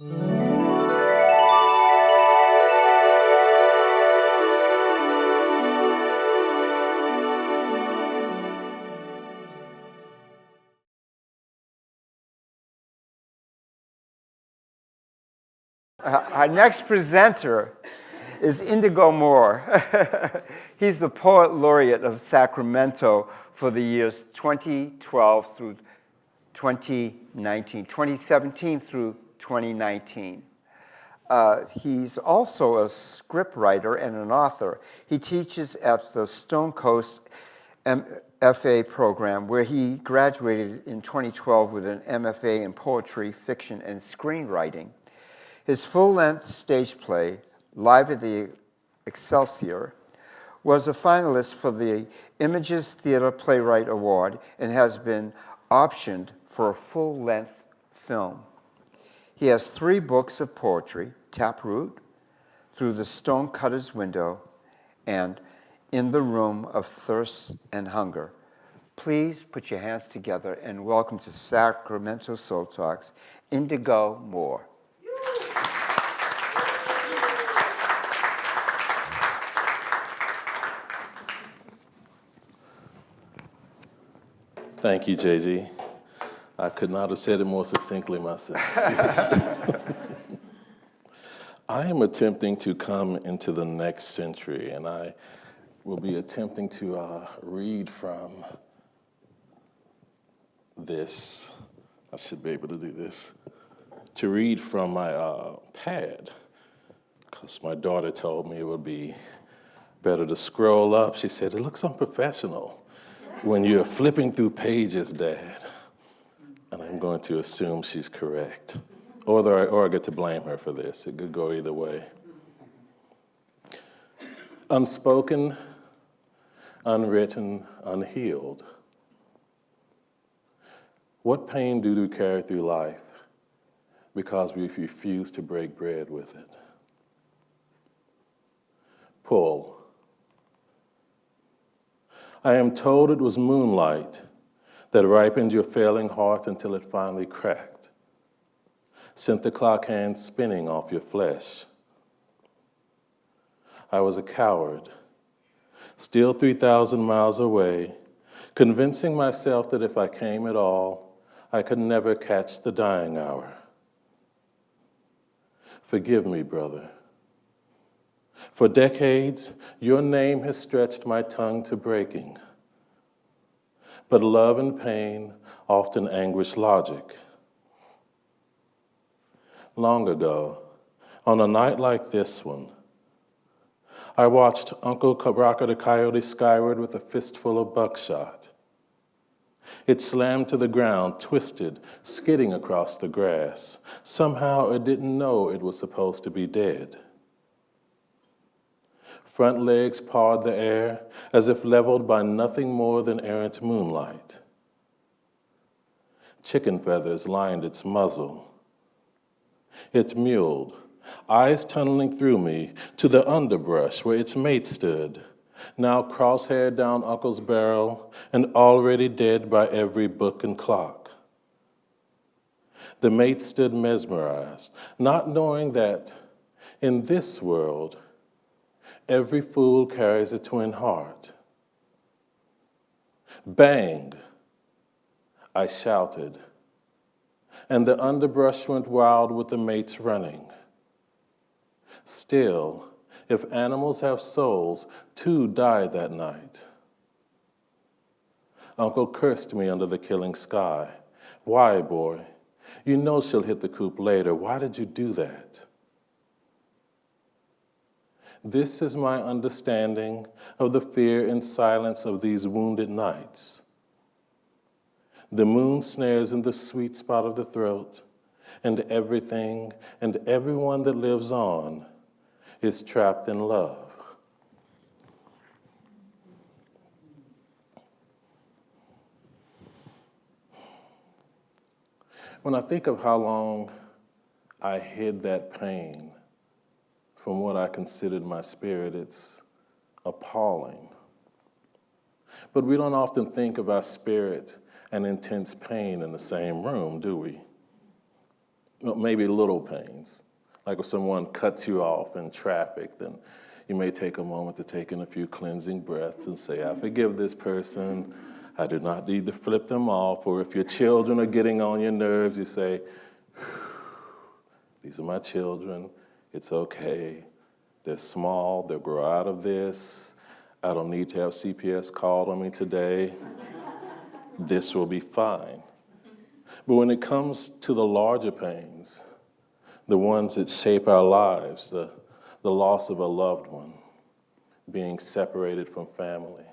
Our next presenter is Indigo Moor. He's the Poet Laureate of Sacramento for the years 2012 through 2019, 2017 through 2019. He's also a scriptwriter and an author. He teaches at the Stone Coast MFA program, where he graduated in 2012 with an MFA in poetry, fiction, and screenwriting. His full-length stage play, Live at the Excelsior, was a finalist for the Images Theater Playwright Award and has been optioned for a full-length film. He has 3 books of poetry, Taproot, Through the Stonecutter's Window, and In the Room of Thirst and Hunger. Please put your hands together and welcome to Sacramento Soul Talks, Indigo Moor. Thank you, JG. I could not have said it more succinctly myself. Yes. I am attempting to come into the next century, and I will be attempting to read from this. I should be able to do this. To read from my pad, because my daughter told me it would be better to scroll up. She said, "It looks unprofessional when you're flipping through pages, Dad." And I'm going to assume she's correct. Or I get to blame her for this. It could go either way. Unspoken, unwritten, unhealed. What pain do we carry through life because we refuse to break bread with it? Pull. I am told it was moonlight that ripened your failing heart until it finally cracked, sent the clock hands spinning off your flesh. I was a coward, still 3,000 miles away, convincing myself that if I came at all, I could never catch the dying hour. Forgive me, brother. For decades, your name has stretched my tongue to breaking. But love and pain often anguish logic. Long ago, on a night like this one, I watched Uncle Rocker the Coyote skyward with a fistful of buckshot. It slammed to the ground, twisted, skidding across the grass. Somehow it didn't know it was supposed to be dead. Front legs pawed the air as if leveled by nothing more than errant moonlight. Chicken feathers lined its muzzle. It mewed, eyes tunneling through me to the underbrush where its mate stood, now cross-haired down Uncle's barrel and already dead by every book and clock. The mate stood mesmerized, not knowing that in this world, every fool carries a twin heart. Bang! I shouted, and the underbrush went wild with the mates running. Still, if animals have souls, 2 died that night. Uncle cursed me under the killing sky. Why, boy? You know she'll hit the coop later. Why did you do that? This is my understanding of the fear and silence of these wounded nights. The moon snares in the sweet spot of the throat, and everything and everyone that lives on is trapped in love. When I think of how long I hid that pain from what I considered my spirit, it's appalling. But we don't often think of our spirit and intense pain in the same room, do we? Well, maybe little pains. Like if someone cuts you off in traffic, then you may take a moment to take in a few cleansing breaths and say, I forgive this person. I do not need to flip them off. Or if your children are getting on your nerves, you say, these are my children. It's okay. They're small. They'll grow out of this. I don't need to have CPS called on me today. This will be fine. But when it comes to the larger pains, the ones that shape our lives, the loss of a loved one, being separated from family,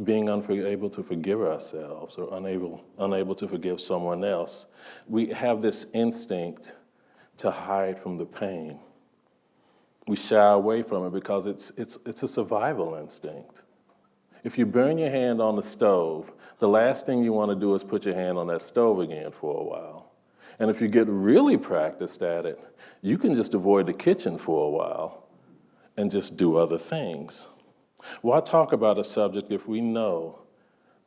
being unable to forgive ourselves or unable to forgive someone else, we have this instinct to hide from the pain. We shy away from it because it's a survival instinct. If you burn your hand on the stove, the last thing you want to do is put your hand on that stove again for a while. And if you get really practiced at it, you can just avoid the kitchen for a while and just do other things. Why talk about a subject if we know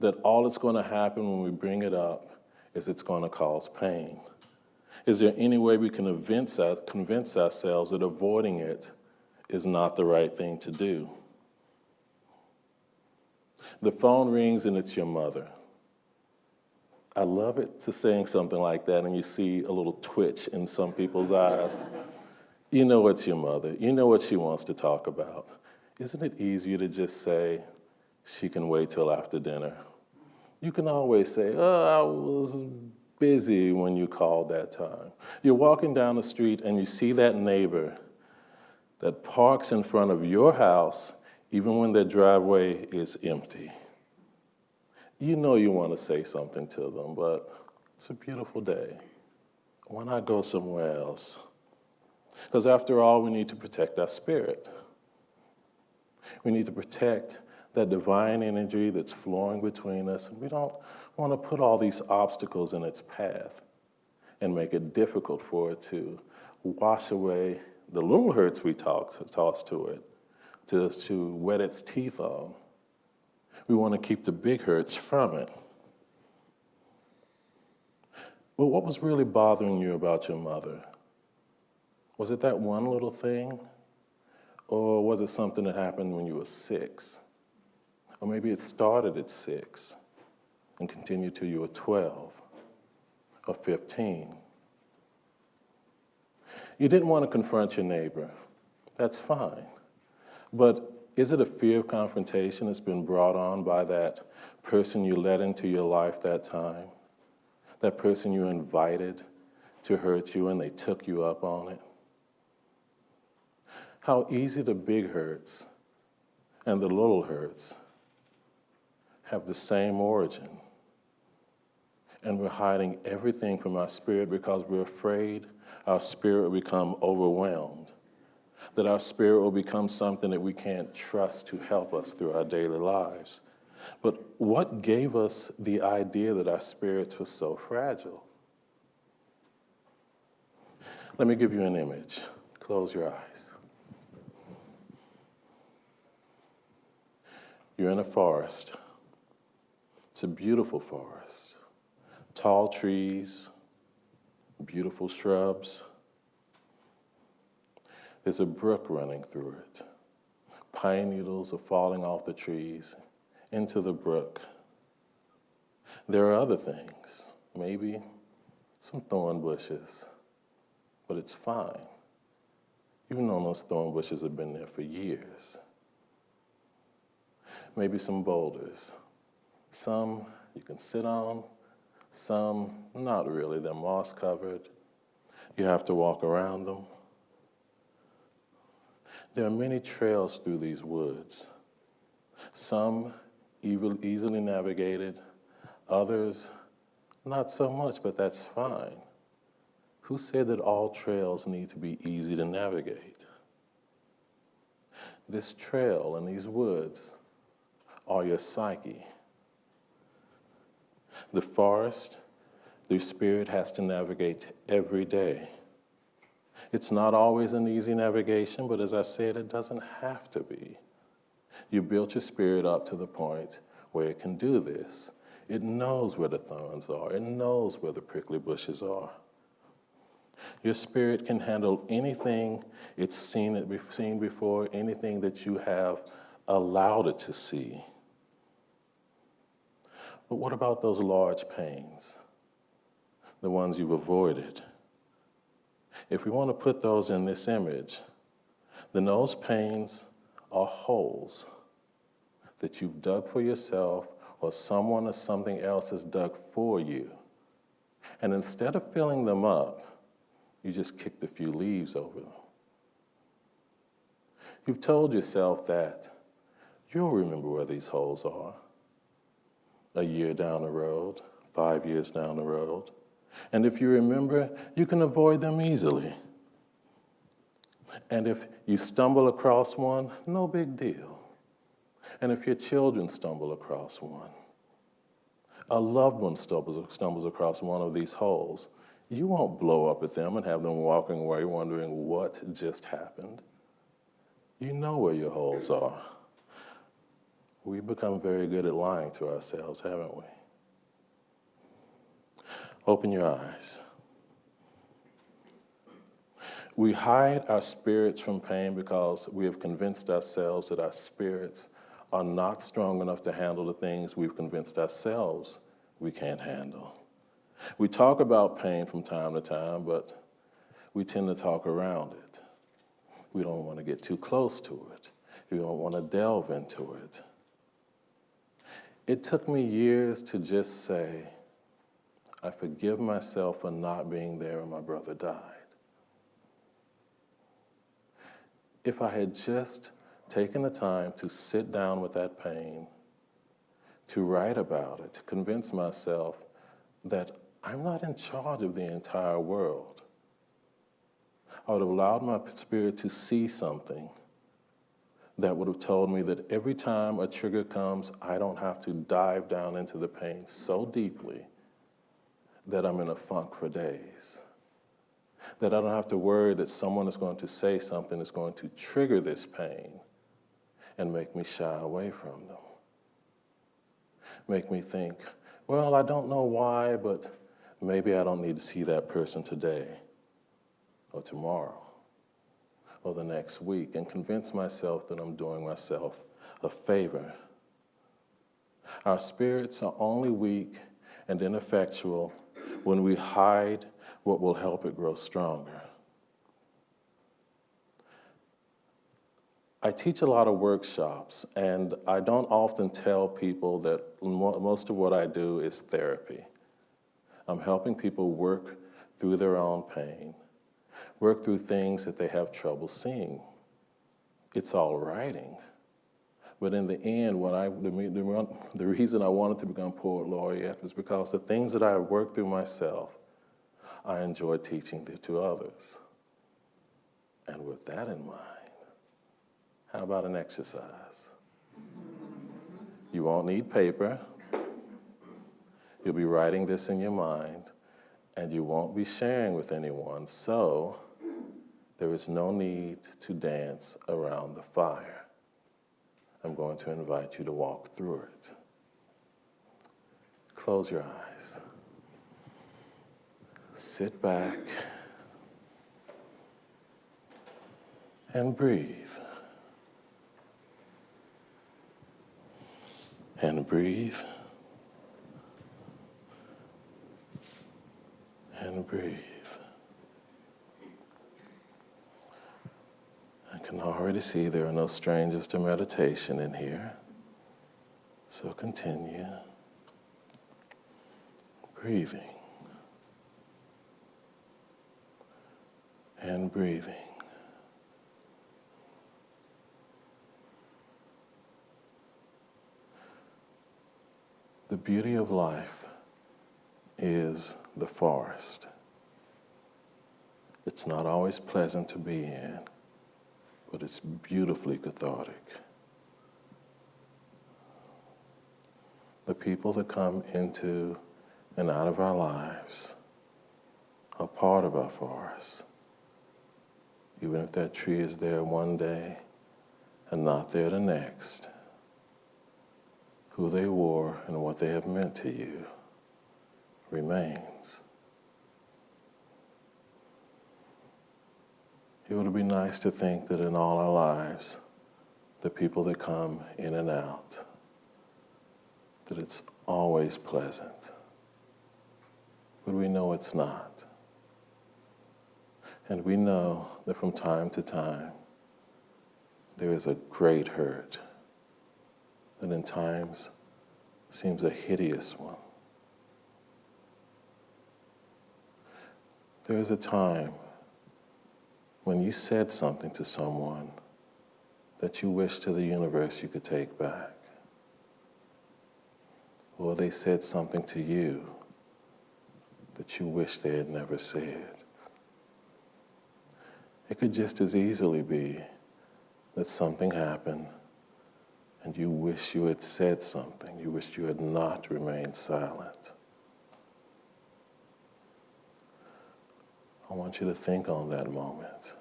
that all that's going to happen when we bring it up is it's going to cause pain? Is there any way we can convince ourselves that avoiding it is not the right thing to do? The phone rings and it's your mother. I love it to saying something like that and you see a little twitch in some people's eyes. You know it's your mother. You know what she wants to talk about. Isn't it easier to just say, she can wait till after dinner? You can always say, I was busy when you called that time. You're walking down the street and you see that neighbor that parks in front of your house even when their driveway is empty. You know you want to say something to them, but it's a beautiful day. Why not go somewhere else? Because after all, we need to protect our spirit. We need to protect that divine energy that's flowing between us. We don't want to put all these obstacles in its path and make it difficult for it to wash away the little hurts we toss to it, to wet its teeth on. We want to keep the big hurts from it. But what was really bothering you about your mother? Was it that one little thing? Or was it something that happened when you were 6? Or maybe it started at 6 and continued till you were 12 or 15. You didn't want to confront your neighbor. That's fine. But is it a fear of confrontation that's been brought on by that person you let into your life that time? That person you invited to hurt you and they took you up on it? How easy the big hurts and the little hurts have the same origin. And we're hiding everything from our spirit because we're afraid our spirit will become overwhelmed, that our spirit will become something that we can't trust to help us through our daily lives. But what gave us the idea that our spirits were so fragile? Let me give you an image. Close your eyes. You're in a forest. It's a beautiful forest. Tall trees, beautiful shrubs. There's a brook running through it. Pine needles are falling off the trees into the brook. There are other things, maybe some thorn bushes, but it's fine. Even though those thorn bushes have been there for years. Maybe some boulders. Some you can sit on, some not really. They're moss covered. You have to walk around them. There are many trails through these woods. Some easily navigated, others not so much, but that's fine. Who said that all trails need to be easy to navigate? This trail and these woods are your psyche. The forest, the spirit has to navigate every day. It's not always an easy navigation, but as I said, it doesn't have to be. You built your spirit up to the point where it can do this. It knows where the thorns are. It knows where the prickly bushes are. Your spirit can handle anything it's seen before, anything that you have allowed it to see. But what about those large pains? The ones you've avoided? If we want to put those in this image, then those pains are holes that you've dug for yourself or someone or something else has dug for you. And instead of filling them up, you just kicked a few leaves over them. You've told yourself that you'll remember where these holes are. A year down the road, 5 years down the road. And if you remember, you can avoid them easily. And if you stumble across one, no big deal. And if your children stumble across one, a loved one stumbles across one of these holes, you won't blow up at them and have them walking away wondering what just happened. You know where your holes are. We've become very good at lying to ourselves, haven't we? Open your eyes. We hide our spirits from pain because we have convinced ourselves that our spirits are not strong enough to handle the things we've convinced ourselves we can't handle. We talk about pain from time to time, but we tend to talk around it. We don't want to get too close to it. We don't want to delve into it. It took me years to just say, I forgive myself for not being there when my brother died. If I had just taken the time to sit down with that pain, to write about it, to convince myself that I'm not in charge of the entire world, I would have allowed my spirit to see something that would have told me that every time a trigger comes, I don't have to dive down into the pain so deeply that I'm in a funk for days. That I don't have to worry that someone is going to say something that's going to trigger this pain and make me shy away from them. Make me think, well, I don't know why, but maybe I don't need to see that person today or tomorrow or the next week, and convince myself that I'm doing myself a favor. Our spirits are only weak and ineffectual when we hide what will help it grow stronger. I teach a lot of workshops, and I don't often tell people that most of what I do is therapy. I'm helping people work through their own pain, work through things that they have trouble seeing. It's all writing. But in the end, the reason I wanted to become poet laureate was because the things that I worked through myself, I enjoy teaching to others. And with that in mind, how about an exercise? You won't need paper. You'll be writing this in your mind, and you won't be sharing with anyone, so there is no need to dance around the fire. I'm going to invite you to walk through it. Close your eyes. Sit back and breathe. And breathe. And breathe. I can already see there are no strangers to meditation in here. So continue breathing and breathing. The beauty of life is the forest. It's not always pleasant to be in, but it's beautifully cathartic. The people that come into and out of our lives are part of our forest. Even if that tree is there one day and not there the next, who they were and what they have meant to you remains. It would be nice to think that in all our lives, the people that come in and out, that it's always pleasant. But we know it's not. And we know that from time to time, there is a great hurt that in times seems a hideous one. There is a time when you said something to someone that you wish to the universe you could take back. Or they said something to you that you wish they had never said. It could just as easily be that something happened and you wish you had said something. You wished you had not remained silent. I want you to think on that moment.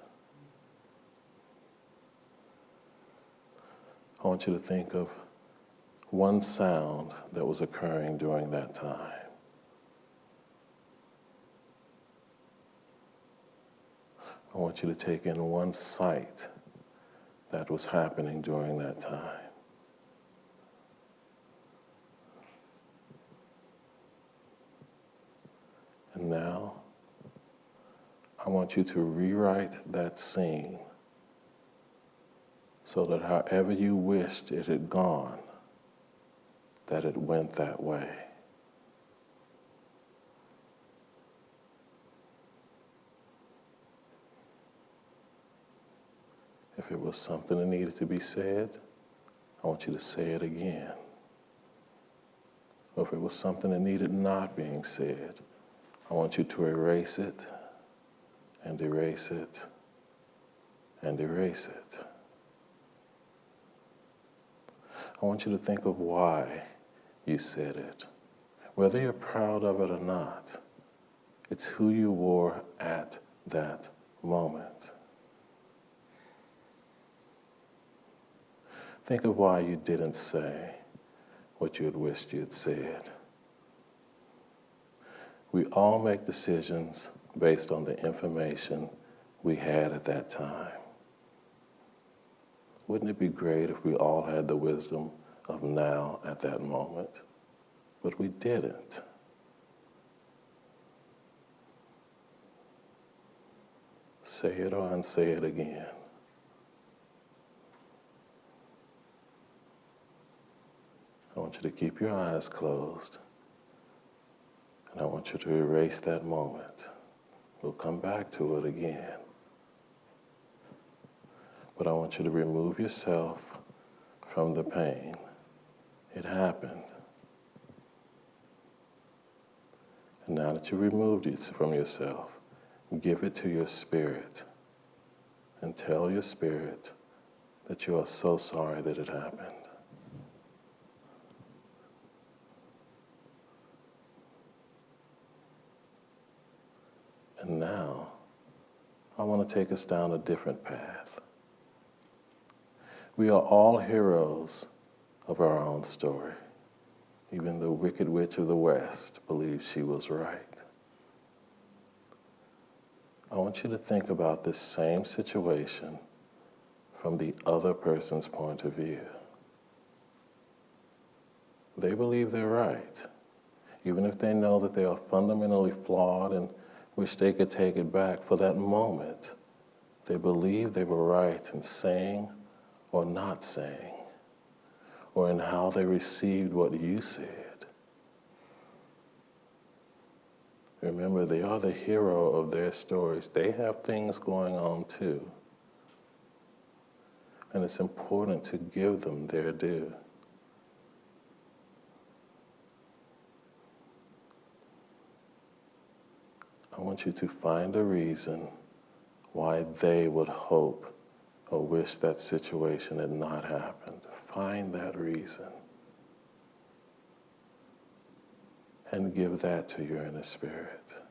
I want you to think of one sound that was occurring during that time. I want you to take in one sight that was happening during that time. And now, I want you to rewrite that scene so that however you wished it had gone, that it went that way. If it was something that needed to be said, I want you to say it again. Or if it was something that needed not being said, I want you to erase it and erase it and erase it. I want you to think of why you said it. Whether you're proud of it or not, it's who you were at that moment. Think of why you didn't say what you had wished you had said. We all make decisions based on the information we had at that time. Wouldn't it be great if we all had the wisdom of now at that moment? But we didn't. Say it or unsay it again. I want you to keep your eyes closed. And I want you to erase that moment. We'll come back to it again. But I want you to remove yourself from the pain. It happened. And now that you removed it from yourself, give it to your spirit and tell your spirit that you are so sorry that it happened. And now, I want to take us down a different path. We are all heroes of our own story. Even the Wicked Witch of the West believes she was right. I want you to think about this same situation from the other person's point of view. They believe they're right, even if they know that they are fundamentally flawed and wish they could take it back. For that moment, they believe they were right in saying or not saying, or in how they received what you said. Remember, they are the hero of their stories. They have things going on too. And it's important to give them their due. I want you to find a reason why they would hope or wish that situation had not happened. Find that reason. And give that to your inner spirit.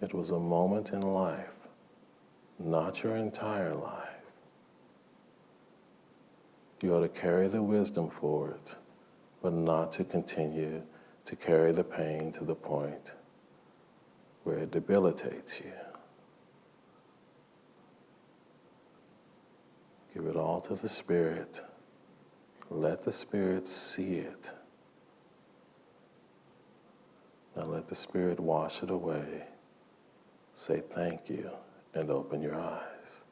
It was a moment in life, not your entire life. You ought to carry the wisdom for it, but not to continue to carry the pain to the point where it debilitates you. Give it all to the Spirit. Let the Spirit see it. Now let the Spirit wash it away. Say thank you and open your eyes.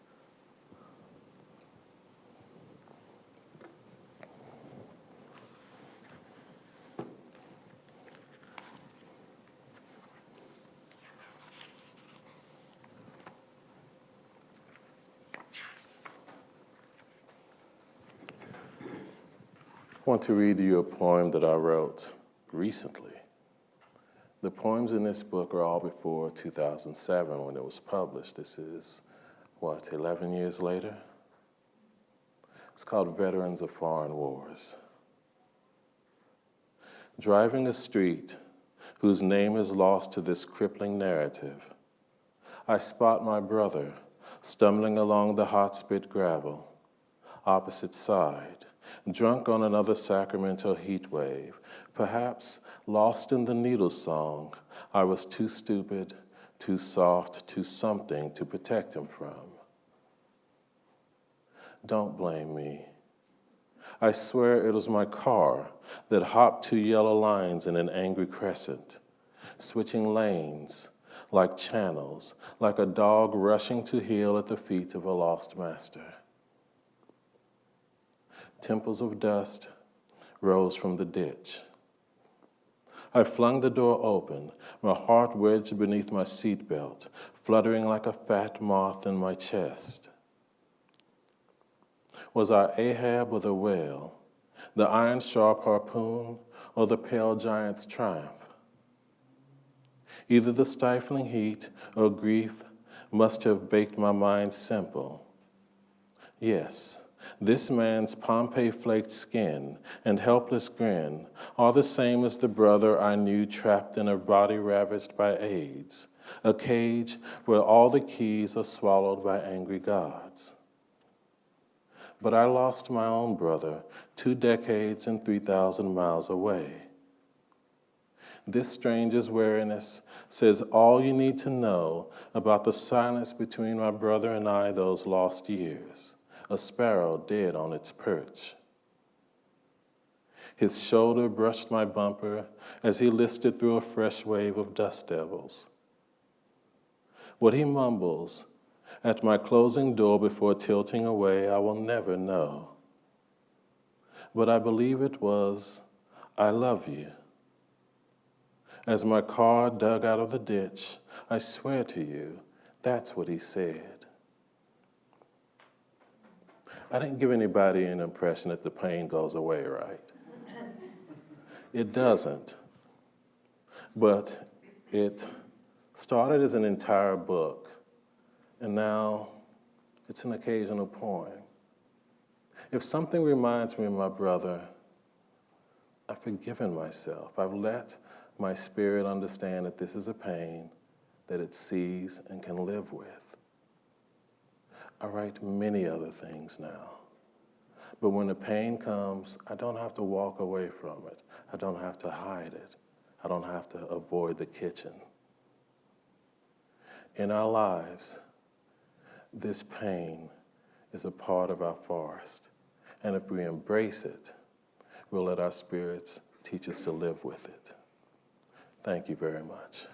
I want to read to you a poem that I wrote recently. The poems in this book are all before 2007 when it was published. This is, 11 years later? It's called Veterans of Foreign Wars. Driving a street whose name is lost to this crippling narrative, I spot my brother stumbling along the hot-spit gravel, opposite side, drunk on another Sacramento heat wave, perhaps lost in the needle song I was too stupid, too soft, too something to protect him from. Don't blame me. I swear it was my car that hopped 2 yellow lines in an angry crescent, switching lanes like channels, like a dog rushing to heel at the feet of a lost master. Temples of dust rose from the ditch. I flung the door open, my heart wedged beneath my seatbelt, fluttering like a fat moth in my chest. Was I Ahab or the whale, the iron-sharp harpoon, or the pale giant's triumph? Either the stifling heat or grief must have baked my mind simple. Yes, this man's Pompeii-flaked skin and helpless grin are the same as the brother I knew trapped in a body ravaged by AIDS, a cage where all the keys are swallowed by angry gods. But I lost my own brother 2 decades and 3,000 miles away. This stranger's wariness says all you need to know about the silence between my brother and I those lost years. A sparrow dead on its perch. His shoulder brushed my bumper as he listed through a fresh wave of dust devils. What he mumbles at my closing door before tilting away, I will never know. But I believe it was, I love you. As my car dug out of the ditch, I swear to you, that's what he said. I didn't give anybody an impression that the pain goes away, right? It doesn't. But it started as an entire book, and now it's an occasional poem. If something reminds me of my brother, I've forgiven myself. I've let my spirit understand that this is a pain that it sees and can live with. I write many other things now. But when the pain comes, I don't have to walk away from it. I don't have to hide it. I don't have to avoid the kitchen. In our lives, this pain is a part of our forest. And if we embrace it, we'll let our spirits teach us to live with it. Thank you very much.